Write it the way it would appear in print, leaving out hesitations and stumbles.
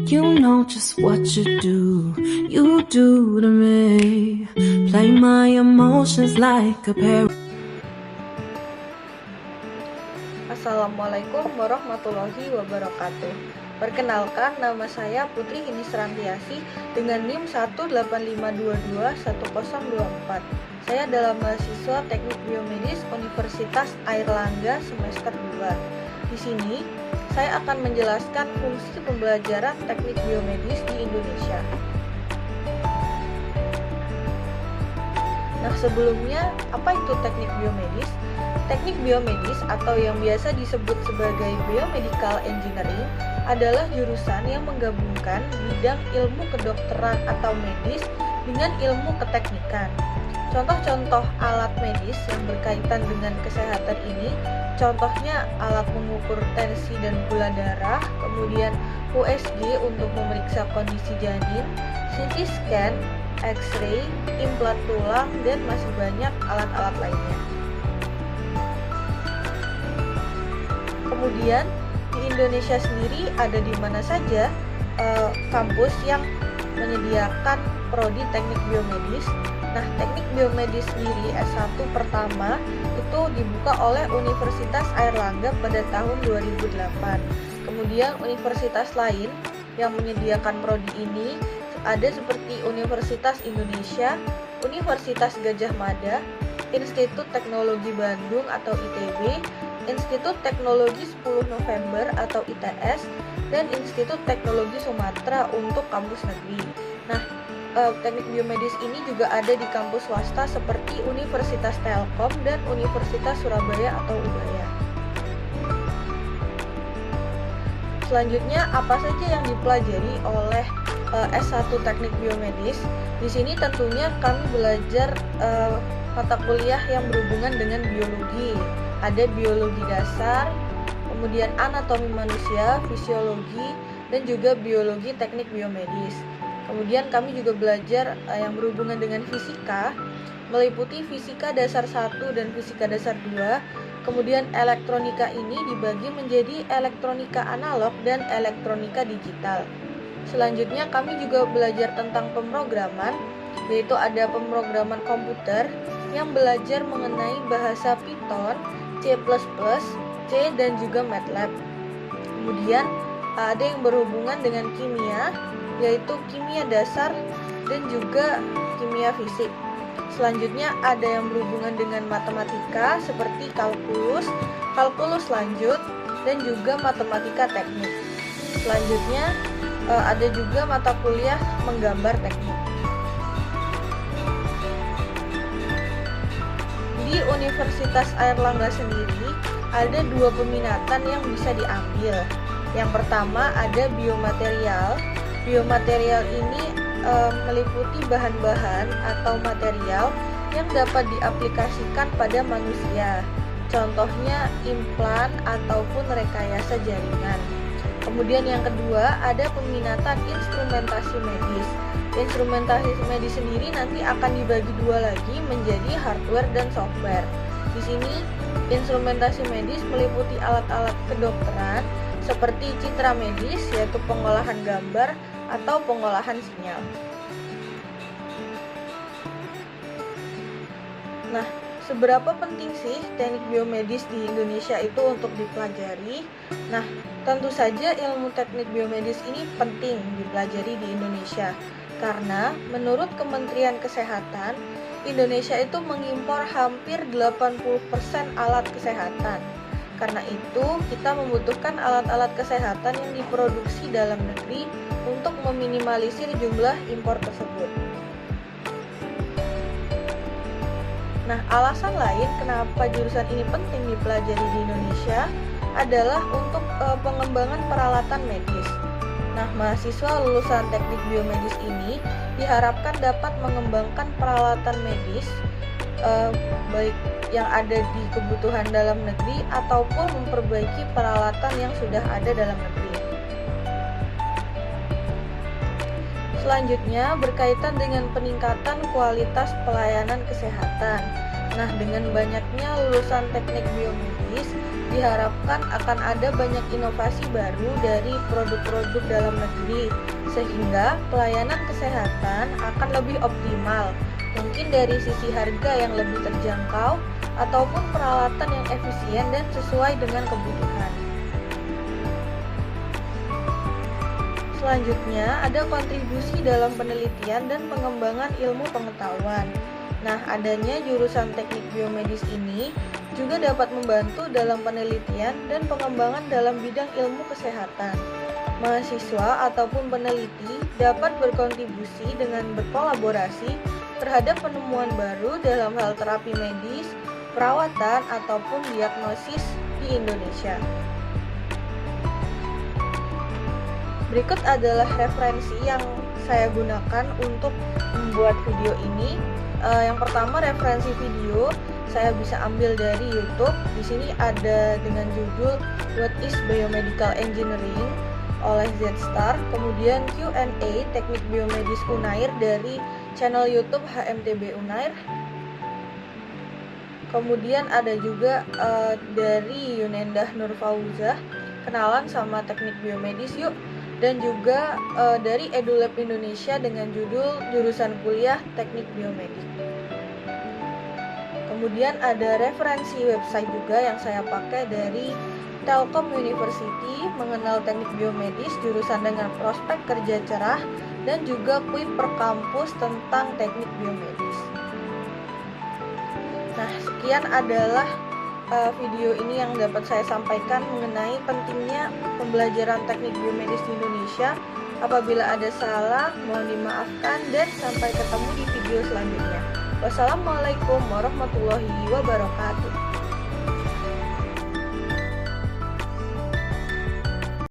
You know just what you do to me. Play my emotions like a parrot. Assalamualaikum warahmatullahi wabarakatuh. Perkenalkan, nama saya Putri Inis Rantiasi dengan NIM 185221024. Saya adalah mahasiswa Teknik Biomedis Universitas Airlangga semester 2. Di sini, saya akan menjelaskan fungsi pembelajaran teknik biomedis di Indonesia. Nah, sebelumnya, apa itu teknik biomedis? Teknik biomedis atau yang biasa disebut sebagai biomedical engineering adalah jurusan yang menggabungkan bidang ilmu kedokteran atau medis dengan ilmu keteknikan. Contoh-contoh alat medis yang berkaitan dengan kesehatan ini, contohnya alat mengukur tensi dan gula darah, kemudian USG untuk memeriksa kondisi janin, CT scan, X-ray, implan tulang, dan masih banyak alat-alat lainnya. Kemudian di Indonesia sendiri ada di mana saja kampus yang menyediakan prodi teknik biomedis. Nah, teknik biomedis sendiri S1 pertama itu dibuka oleh Universitas Airlangga pada tahun 2008. Kemudian universitas lain yang menyediakan prodi ini ada seperti Universitas Indonesia, Universitas Gadjah Mada, Institut Teknologi Bandung atau ITB, Institut Teknologi 10 November atau ITS, dan Institut Teknologi Sumatera untuk kampus negeri. Nah, teknik biomedis ini juga ada di kampus swasta seperti Universitas Telkom dan Universitas Surabaya atau Ubaya. Selanjutnya, apa saja yang dipelajari oleh S1 Teknik Biomedis? Di sini tentunya kami belajar mata kuliah yang berhubungan dengan biologi. Ada biologi dasar, kemudian anatomi manusia, fisiologi, dan juga biologi teknik biomedis. Kemudian kami juga belajar yang berhubungan dengan fisika, meliputi fisika dasar 1 dan fisika dasar 2. Kemudian elektronika ini dibagi menjadi elektronika analog dan elektronika digital. Selanjutnya kami juga belajar tentang pemrograman, yaitu ada pemrograman komputer yang belajar mengenai bahasa Python, C++, C, dan juga MATLAB. Kemudian ada yang berhubungan dengan kimia, yaitu kimia dasar dan juga kimia fisik. Selanjutnya ada yang berhubungan dengan matematika seperti kalkulus lanjut, dan juga matematika teknik. Selanjutnya ada juga mata kuliah menggambar teknik. Di Universitas Airlangga sendiri ada 2 peminatan yang bisa diambil. Yang pertama ada biomaterial. Biomaterial ini meliputi bahan-bahan atau material yang dapat diaplikasikan pada manusia. Contohnya implan ataupun rekayasa jaringan. Kemudian yang kedua ada peminatan instrumentasi medis. Instrumentasi medis sendiri nanti akan dibagi 2 lagi menjadi hardware dan software. Di sini instrumentasi medis meliputi alat-alat kedokteran seperti citra medis, yaitu pengolahan gambar atau pengolahan sinyal. Nah, seberapa penting sih teknik biomedis di Indonesia itu untuk dipelajari? Nah, tentu saja ilmu teknik biomedis ini penting dipelajari di Indonesia karena menurut Kementerian Kesehatan, Indonesia itu mengimpor hampir 80% alat kesehatan. Karena itu, kita membutuhkan alat-alat kesehatan yang diproduksi dalam negeri untuk meminimalisir jumlah impor tersebut. Nah, alasan lain kenapa jurusan ini penting dipelajari di Indonesia adalah untuk pengembangan peralatan medis. Nah, mahasiswa lulusan teknik biomedis ini diharapkan dapat mengembangkan peralatan medis baik yang ada di kebutuhan dalam negeri ataupun memperbaiki peralatan yang sudah ada dalam negeri. Selanjutnya berkaitan dengan peningkatan kualitas pelayanan kesehatan. Nah, dengan banyaknya lulusan teknik biomedis, diharapkan akan ada banyak inovasi baru dari produk-produk dalam negeri, sehingga pelayanan kesehatan akan lebih optimal, mungkin dari sisi harga yang lebih terjangkau, ataupun peralatan yang efisien dan sesuai dengan kebutuhan. Selanjutnya, ada kontribusi dalam penelitian dan pengembangan ilmu pengetahuan. Nah, adanya jurusan teknik biomedis ini juga dapat membantu dalam penelitian dan pengembangan dalam bidang ilmu kesehatan. Mahasiswa ataupun peneliti dapat berkontribusi dengan berkolaborasi terhadap penemuan baru dalam hal terapi medis, perawatan, ataupun diagnosis di Indonesia. Berikut adalah referensi yang saya gunakan untuk membuat video ini. Yang pertama, referensi video saya bisa ambil dari YouTube. Di sini ada dengan judul What is Biomedical Engineering oleh Z-Star. Kemudian Q&A Teknik Biomedis Unair dari channel YouTube HMTB Unair. Kemudian ada juga dari Yunendah Nurfauzah, kenalan sama teknik biomedis yuk. Dan juga dari EduLab Indonesia dengan judul Jurusan Kuliah Teknik Biomedik. Kemudian ada referensi website juga yang saya pakai dari Telkom University, mengenal teknik biomedis, jurusan dengan prospek kerja cerah, dan juga kuis per kampus tentang teknik biomedis. Nah, sekian adalah video ini yang dapat saya sampaikan mengenai pentingnya pembelajaran teknik biomedis di Indonesia. Apabila ada salah, mohon dimaafkan, dan sampai ketemu di video selanjutnya. Wassalamualaikum warahmatullahi wabarakatuh.